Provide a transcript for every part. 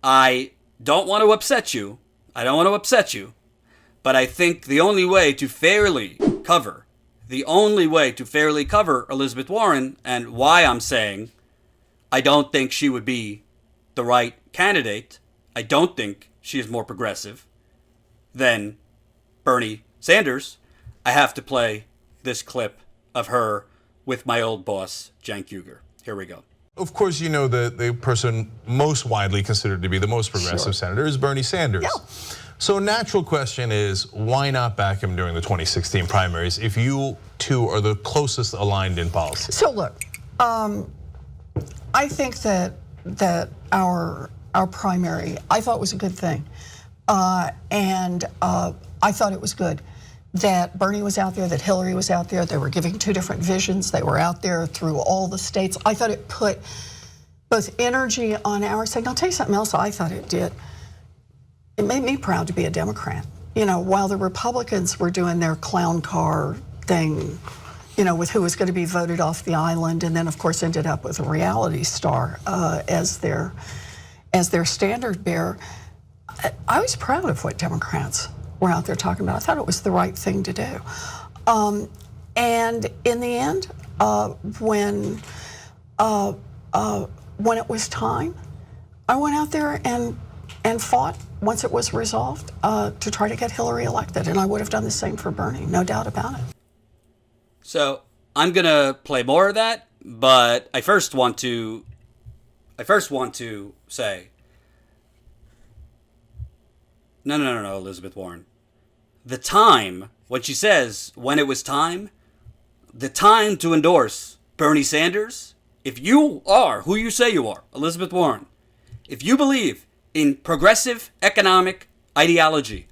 I don't want to upset you. But I think the only way to fairly cover Elizabeth Warren, and why I'm saying I don't think she would be the right candidate, I don't think she is more progressive than Bernie Sanders, I have to play this clip of her with my old boss, Cenk Uygur. Here we go. Of course, you know the person most widely considered to be the most progressive senator is Bernie Sanders. Yeah. So a natural question is, why not back him during the 2016 primaries if you two are the closest aligned in policy? So look, I think that our primary, I thought was a good thing. And I thought it was good that Bernie was out there, that Hillary was out there. They were giving two different visions. They were out there through all the states. I thought it put both energy on our side. I'll tell you something else I thought it did. It made me proud to be a Democrat. You know, while the Republicans were doing their clown car thing, you know, with who was going to be voted off the island, and then of course ended up with a reality star as their standard bearer. I was proud of what Democrats were out there talking about. I thought it was the right thing to do. And in the end, when it was time, I went out there and fought once it was resolved to try to get Hillary elected, and I would have done the same for Bernie, no doubt about it. So I'm gonna play more of that, but I first want to say, no, Elizabeth Warren. The time, when she says when it was time, the time to endorse Bernie Sanders, if you are who you say you are, Elizabeth Warren, if you believe in progressive economic ideology,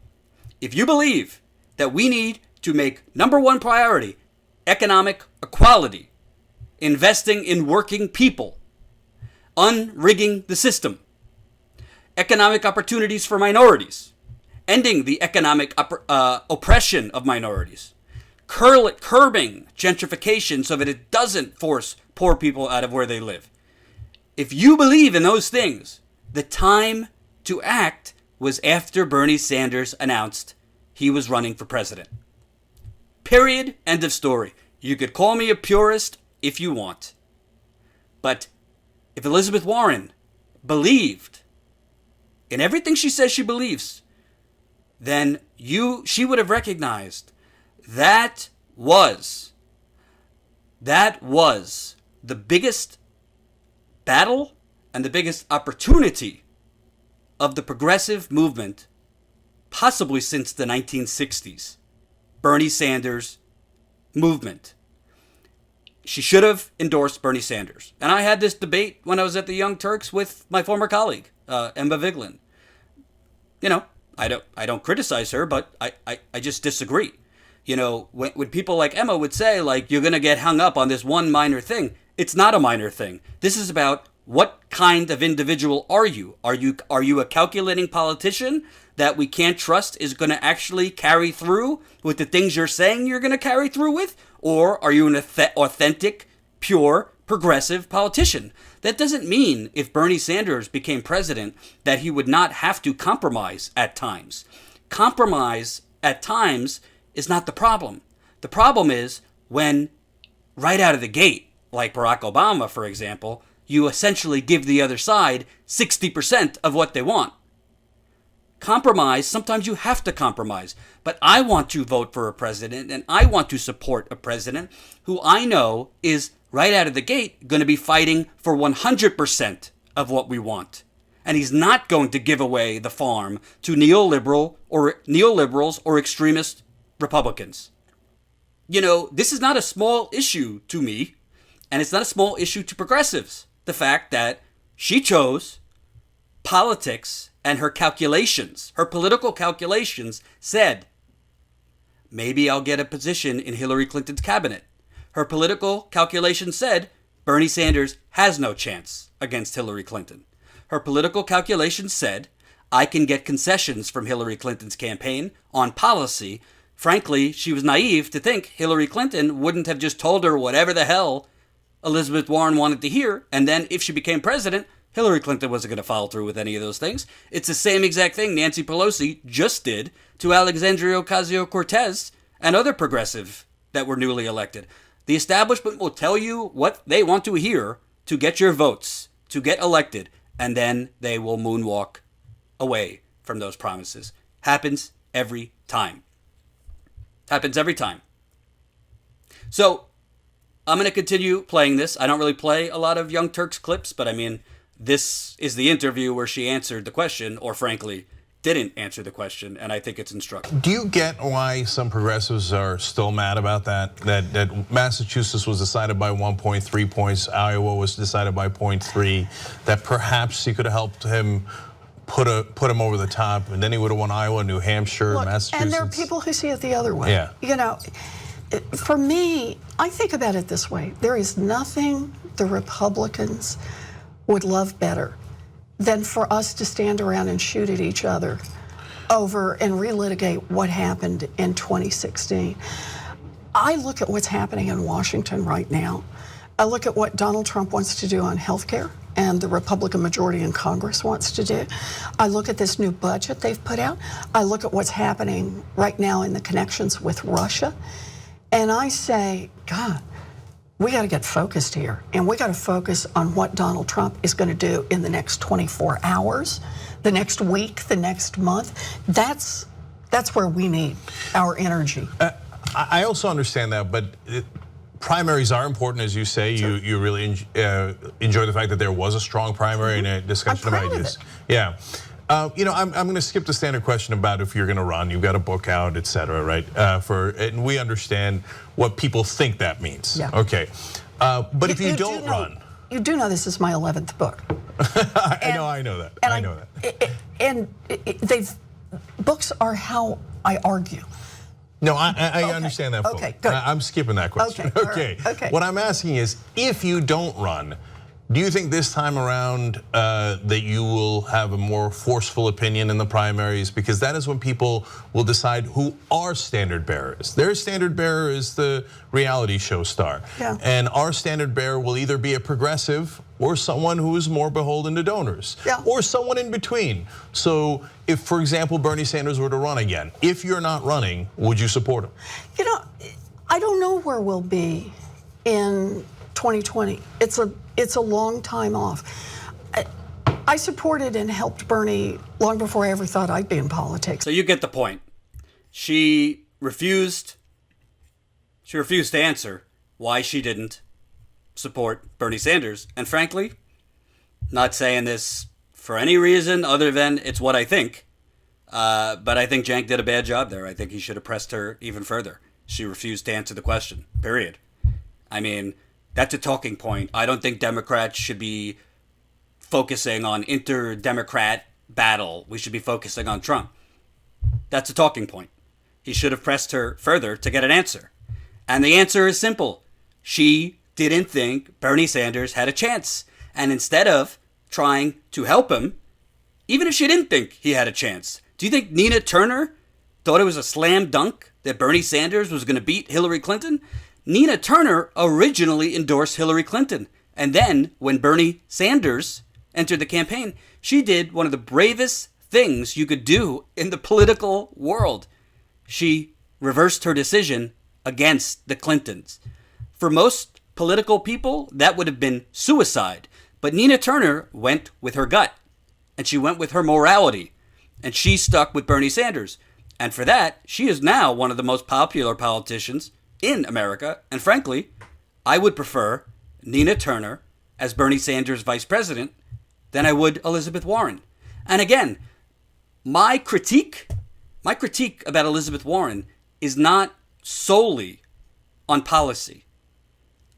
if you believe that we need to make number one priority economic equality, investing in working people, unrigging the system, economic opportunities for minorities, ending the economic oppression of minorities, curbing gentrification so that it doesn't force poor people out of where they live. If you believe in those things, the time to act was after Bernie Sanders announced he was running for president. Period. End of story. You could call me a purist if you want. But if Elizabeth Warren believed in everything she says she believes, then she would have recognized that was the biggest battle and the biggest opportunity of the progressive movement, possibly since the 1960s. Bernie Sanders movement. She should have endorsed Bernie Sanders. And I had this debate when I was at the Young Turks with my former colleague, Emma Vigeland. You know, I don't criticize her, but I just disagree. You know, when people like Emma would say, like, you're going to get hung up on this one minor thing, it's not a minor thing. This is about what kind of individual are you? Are you a calculating politician that we can't trust is going to actually carry through with the things you're saying you're going to carry through with? Or are you an authentic, pure, progressive politician? That doesn't mean if Bernie Sanders became president that he would not have to compromise at times. Compromise at times is not the problem. The problem is when, right out of the gate, like Barack Obama, for example, you essentially give the other side 60% of what they want. Compromise, sometimes you have to compromise. But I want to vote for a president, and I want to support a president who I know is, right out of the gate, going to be fighting for 100% of what we want. And he's not going to give away the farm to neoliberals or extremist Republicans. You know, this is not a small issue to me, and it's not a small issue to progressives. The fact that she chose politics and her calculations, her political calculations said, maybe I'll get a position in Hillary Clinton's cabinet. Her political calculations said Bernie Sanders has no chance against Hillary Clinton. Her political calculations said I can get concessions from Hillary Clinton's campaign on policy. Frankly, she was naive to think Hillary Clinton wouldn't have just told her whatever the hell Elizabeth Warren wanted to hear, and then if she became president, Hillary Clinton wasn't going to follow through with any of those things. It's the same exact thing Nancy Pelosi just did to Alexandria Ocasio-Cortez and other progressive that were newly elected. The establishment will tell you what they want to hear to get your votes, to get elected, and then they will moonwalk away from those promises. Happens every time. Happens every time. So, I'm going to continue playing this. I don't really play a lot of Young Turks clips, but I mean, this is the interview where she answered the question, or frankly, didn't answer the question, and I think it's instructive. Do you get why some progressives are still mad about that? That Massachusetts was decided by 1.3 points, Iowa was decided by 0.3, that perhaps he could have helped him put him over the top, and then he would have won Iowa, New Hampshire, Look, Massachusetts. And there are people who see it the other way. Yeah. You know, for me, I think about it this way. There is nothing the Republicans would love better than for us to stand around and shoot at each other over and relitigate what happened in 2016. I look at what's happening in Washington right now. I look at what Donald Trump wants to do on health care and the Republican majority in Congress wants to do. I look at this new budget they've put out. I look at what's happening right now in the connections with Russia. And I say, God, we got to get focused here. And we got to focus on what Donald Trump is going to do in the next 24 hours, the next week, the next month. That's where we need our energy. I also understand that, but primaries are important, as you say. Sure. You really enjoy the fact that there was a strong primary and a discussion of ideas. Yeah. You know, I'm going to skip the standard question about if you're going to run. You've got a book out, et cetera, right? And we understand what people think that means. Yeah. Okay. But if you don't run. You do know this is my 11th book. I know that. I know that. And books are how I argue. No, I understand that. Okay, good. I'm skipping that question. Okay. Okay. What I'm asking is, if you don't run, do you think this time around that you will have a more forceful opinion in the primaries? Because that is when people will decide who our standard bearer is. Their standard bearer is the reality show star. Yeah. And our standard bearer will either be a progressive or someone who is more beholden to donors. Yeah. Or someone in between. So if, for example, Bernie Sanders were to run again, if you're not running, would you support him? You know, I don't know where we'll be in 2020. It's a long time off. I supported and helped Bernie long before I ever thought I'd be in politics. So you get the point. She refused to answer why she didn't support Bernie Sanders. And frankly, not saying this for any reason other than it's what I think. But I think Cenk did a bad job there. I think he should have pressed her even further. She refused to answer the question, period. I mean, that's a talking point. I don't think Democrats should be focusing on inter-Democrat battle. We should be focusing on Trump. That's a talking point. He should have pressed her further to get an answer. And the answer is simple. She didn't think Bernie Sanders had a chance. And instead of trying to help him, even if she didn't think he had a chance, do you think Nina Turner thought it was a slam dunk that Bernie Sanders was going to beat Hillary Clinton? Nina Turner originally endorsed Hillary Clinton. And then when Bernie Sanders entered the campaign, she did one of the bravest things you could do in the political world. She reversed her decision against the Clintons. For most political people, that would have been suicide. But Nina Turner went with her gut. And she went with her morality. And she stuck with Bernie Sanders. And for that, she is now one of the most popular politicians in America. And frankly, I would prefer Nina Turner as Bernie Sanders' vice president than I would Elizabeth Warren. And again, my critique about Elizabeth Warren is not solely on policy.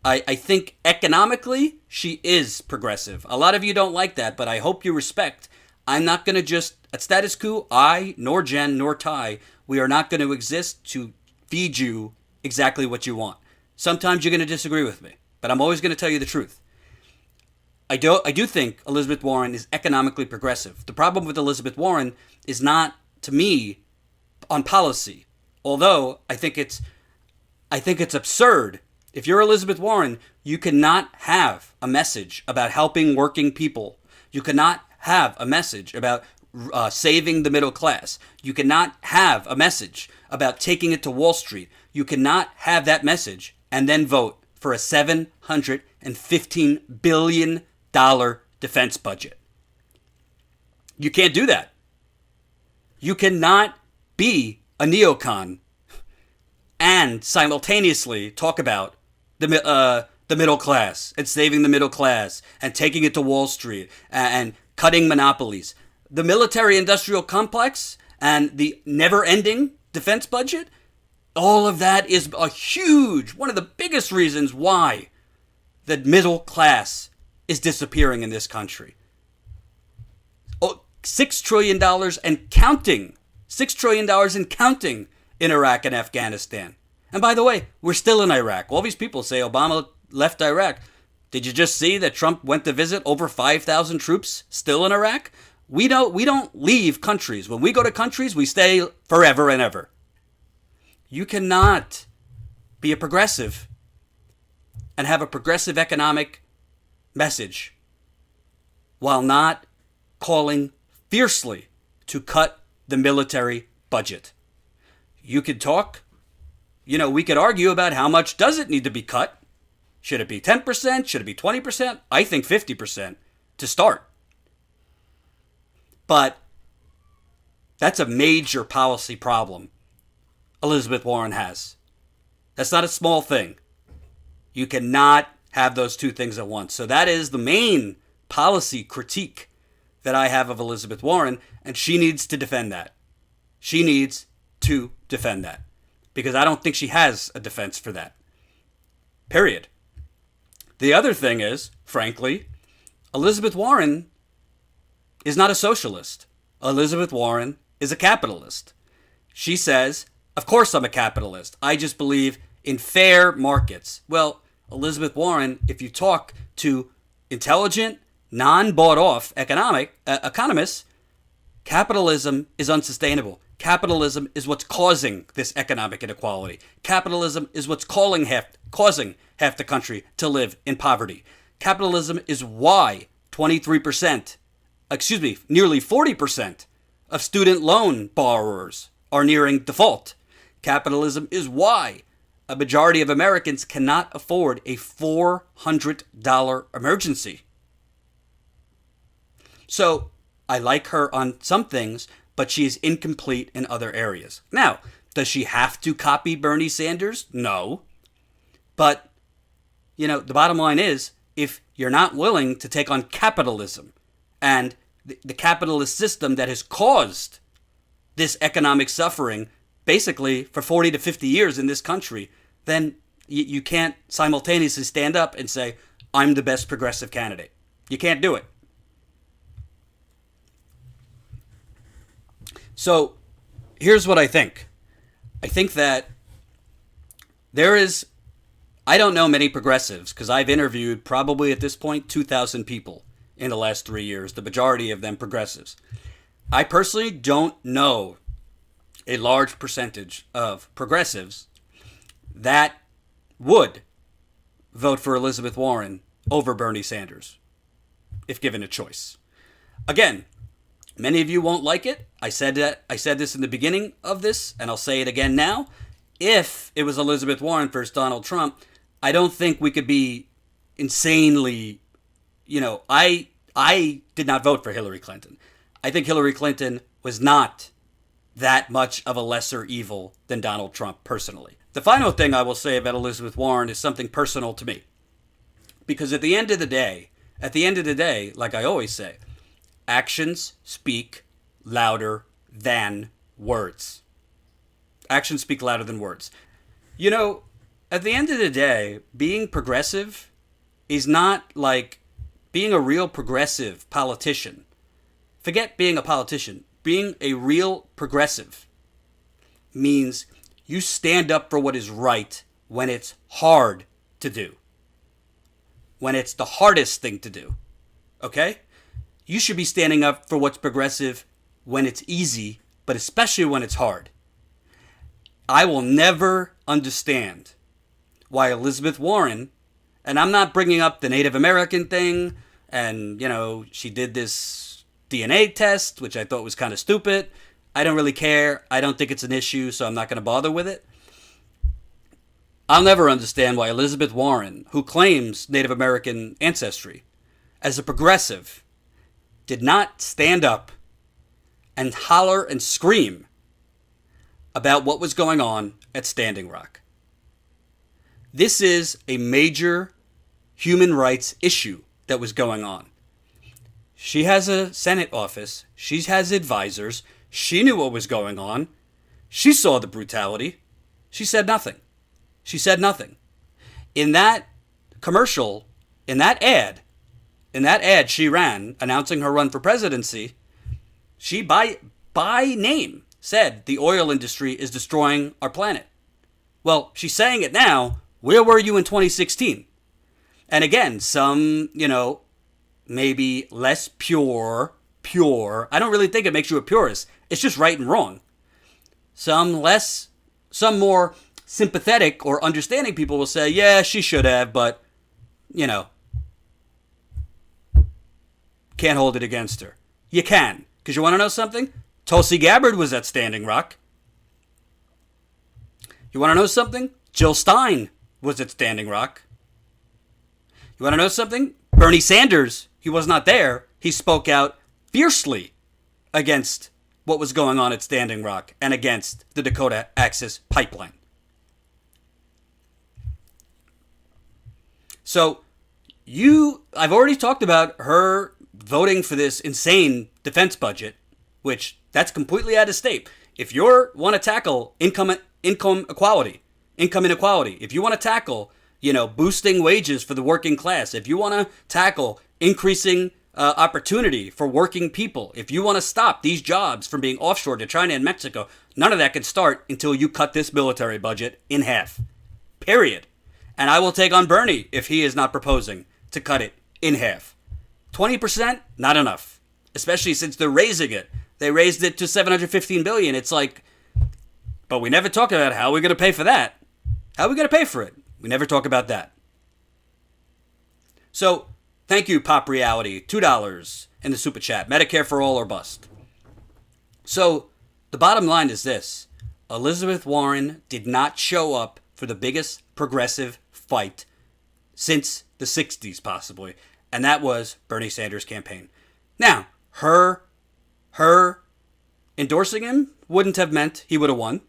I think economically, she is progressive. A lot of you don't like that, but I hope you respect. I'm not going to just, at status quo, I, nor Jen, nor Ty, we are not going to exist to feed you exactly what you want. Sometimes you're going to disagree with me, but I'm always going to tell you the truth. I do think Elizabeth Warren is economically progressive. The problem with Elizabeth Warren is not, to me, on policy. Although I think it's absurd. If you're Elizabeth Warren, you cannot have a message about helping working people You cannot have a message about saving the middle class. You cannot have a message about taking it to Wall Street. You cannot have that message and then vote for a $715 billion defense budget. You can't do that. You cannot be a neocon and simultaneously talk about the middle class and saving the middle class and taking it to Wall Street and cutting monopolies. The military-industrial complex and the never-ending defense budget, all of that is one of the biggest reasons why the middle class is disappearing in this country. $6 trillion and counting. $6 trillion and counting in Iraq and Afghanistan. And by the way, we're still in Iraq. All these people say Obama left Iraq. Did you just see that Trump went to visit over 5,000 troops still in Iraq? We don't leave countries. When we go to countries, we stay forever and ever. You cannot be a progressive and have a progressive economic message while not calling fiercely to cut the military budget. You could talk, we could argue about how much does it need to be cut. Should it be 10%? Should it be 20%? I think 50% to start. But that's a major policy problem Elizabeth Warren has. That's not a small thing. You cannot have those two things at once. So that is the main policy critique that I have of Elizabeth Warren, and she needs to defend that. She needs to defend that. Because I don't think she has a defense for that. Period. The other thing is, frankly, Elizabeth Warren is not a socialist. Elizabeth Warren is a capitalist. She says, of course I'm a capitalist. I just believe in fair markets. Well, Elizabeth Warren, if you talk to intelligent, non-bought-off economists, capitalism is unsustainable. Capitalism is what's causing this economic inequality. Capitalism is what's causing half the country to live in poverty. Capitalism is why nearly 40% of student loan borrowers are nearing default. Capitalism is why a majority of Americans cannot afford a $400 emergency. So I like her on some things, but she is incomplete in other areas. Now, does she have to copy Bernie Sanders? No. But, the bottom line is, if you're not willing to take on capitalism and the capitalist system that has caused this economic suffering basically for 40 to 50 years in this country, then you can't simultaneously stand up and say, I'm the best progressive candidate. You can't do it. So here's what I think. I think that I don't know many progressives because I've interviewed probably at this point 2,000 people in the last 3 years, the majority of them progressives. I personally don't know a large percentage of progressives that would vote for Elizabeth Warren over Bernie Sanders if given a choice. Again, many of you won't like it. I said this in the beginning of this, and I'll say it again now. If it was Elizabeth Warren versus Donald Trump, I don't think we could be insanely, I did not vote for Hillary Clinton. I think Hillary Clinton was not that much of a lesser evil than Donald Trump personally. The final thing I will say about Elizabeth Warren is something personal to me. Because at the end of the day, like I always say, actions speak louder than words. Actions speak louder than words. At the end of the day, being progressive is not like being a real progressive politician. Forget being a politician. Being a real progressive means you stand up for what is right when it's hard to do. When it's the hardest thing to do. Okay? You should be standing up for what's progressive when it's easy, but especially when it's hard. I will never understand why Elizabeth Warren, and I'm not bringing up the Native American thing, And, she did this DNA test, which I thought was kind of stupid. I don't really care. I don't think it's an issue, so I'm not going to bother with it. I'll never understand why Elizabeth Warren, who claims Native American ancestry, as a progressive, did not stand up and holler and scream about what was going on at Standing Rock. This is a major human rights issue that was going on. She has a Senate office. She has advisors. She knew what was going on. She saw the brutality. She said nothing. She said nothing. In that commercial, in that ad she ran announcing her run for presidency, she by name said the oil industry is destroying our planet. Well, she's saying it now. Where were you in 2016? And again, some, maybe less pure. I don't really think it makes you a purist. It's just right and wrong. Some more sympathetic or understanding people will say, yeah, she should have, but, can't hold it against her. You can. Because you want to know something? Tulsi Gabbard was at Standing Rock. You want to know something? Jill Stein was at Standing Rock. You want to know something? Bernie Sanders, he was not there. He spoke out fiercely against what was going on at Standing Rock and against the Dakota Access Pipeline. So, I've already talked about her voting for this insane defense budget, which that's completely out of state. If you want to tackle income inequality, if you want to tackle, boosting wages for the working class, if you want to tackle increasing opportunity for working people, if you want to stop these jobs from being offshored to China and Mexico, none of that can start until you cut this military budget in half. Period. And I will take on Bernie if he is not proposing to cut it in half. 20%, not enough. Especially since they're raising it. They raised it to $715 billion. It's like, but we never talk about how we're going to pay for that. How are we going to pay for it? We never talk about that. So, thank you, Pop Reality. $2 in the Super Chat. Medicare for all or bust. So, the bottom line is this. Elizabeth Warren did not show up for the biggest progressive fight since the 60s, possibly. And that was Bernie Sanders' campaign. Now, her endorsing him wouldn't have meant he would have won.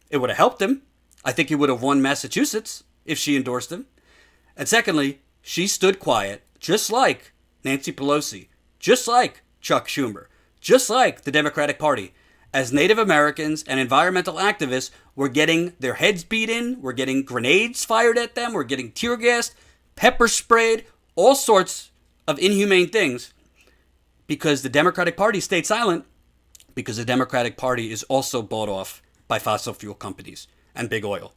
It would have helped him. I think he would have won Massachusetts if she endorsed him. And secondly, she stood quiet, just like Nancy Pelosi, just like Chuck Schumer, just like the Democratic Party, as Native Americans and environmental activists were getting their heads beat in, were getting grenades fired at them, were getting tear gassed, pepper sprayed, all sorts of inhumane things, because the Democratic Party stayed silent, because the Democratic Party is also bought off by fossil fuel companies and big oil.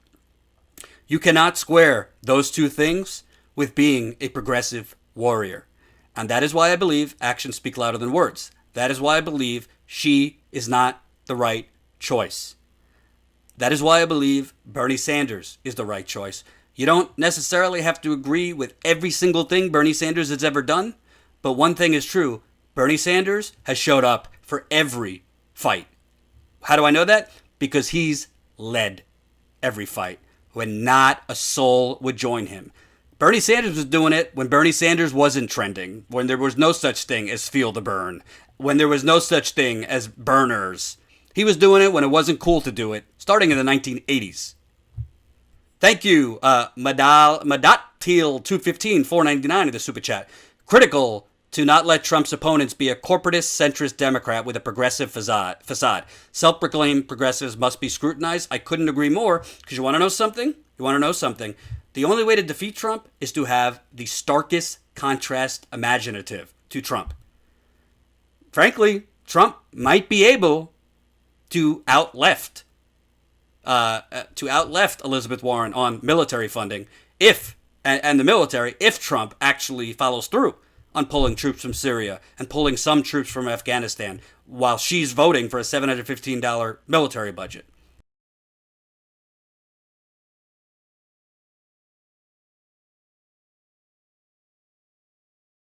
You cannot square those two things with being a progressive warrior. And that is why I believe actions speak louder than words. That is why I believe she is not the right choice. That is why I believe Bernie Sanders is the right choice. You don't necessarily have to agree with every single thing Bernie Sanders has ever done, but one thing is true. Bernie Sanders has showed up for every fight. How do I know that? Because he's led every fight when not a soul would join him. Bernie Sanders was doing it when Bernie Sanders wasn't trending, when there was no such thing as Feel the Burn, when there was no such thing as burners. He was doing it when it wasn't cool to do it, starting in the 1980s. Thank you, Madatil215, $4.99 in the Super Chat. Critical to not let Trump's opponents be a corporatist, centrist Democrat with a progressive facade. Self-proclaimed progressives must be scrutinized. I couldn't agree more, because you want to know something? The only way to defeat Trump is to have the starkest contrast imaginative to Trump. Frankly, Trump might be able to out-left Elizabeth Warren on military funding and the military if Trump actually follows through on pulling troops from Syria and pulling some troops from Afghanistan while she's voting for a $715 military budget.